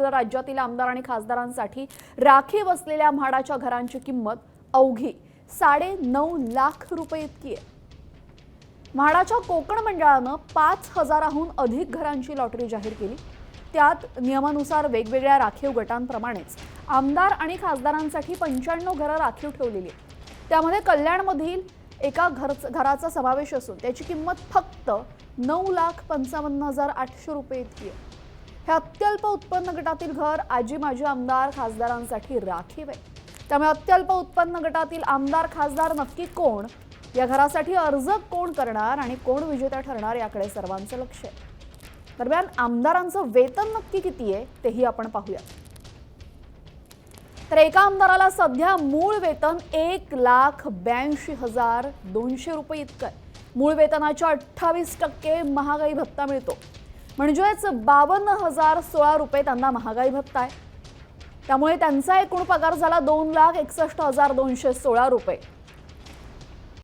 राज्यातील आमदार आणि खासदारांसाठी राखीव असलेल्या म्हाडाच्या घरांची किंमत अवघी 9.5 लाख रुपये इतकी आहे। म्हाडाच्या कोकण मंडळानं 5,000हून अधिक घरांची लॉटरी जाहीर केली। त्यात नियमानुसार वेगवेगळ्या राखीव गटांप्रमाणेच आमदार आणि खासदारांसाठी 95 घरं राखीव ठेवलेली आहेत। त्यामध्ये कल्याणमधील एका घराचा समावेश असून त्याची किंमत फक्त 9,55,800 रुपये इतकी आहे। हे अत्यल्प उत्पन्न गटातील घर आजी माजी आमदार खासदारांसाठी राखीव आहे। त्यामुळे अत्यल्प उत्पन्न गटातील आमदार खासदार नक्की कोण, या घरासाठी अर्ज कोण करणार आणि कोण विजेता ठरणार याकडे सर्वांचं लक्ष आहे। दरम्यान आमदारांचं वेतन नक्की किती आहे तेही आपण पाहूया। तर एका आमदाराला सध्या मूळ वेतन 1,82,200 रुपये इतकं आहे। मूळ वेतनाच्या 28% महागाई भत्ता मिळतो, म्हणजेच 52,016 रुपये त्यांना महागाई भत्ता आहे। त्यामुळे त्यांचा एकूण पगार झाला 2,61,216 रुपये।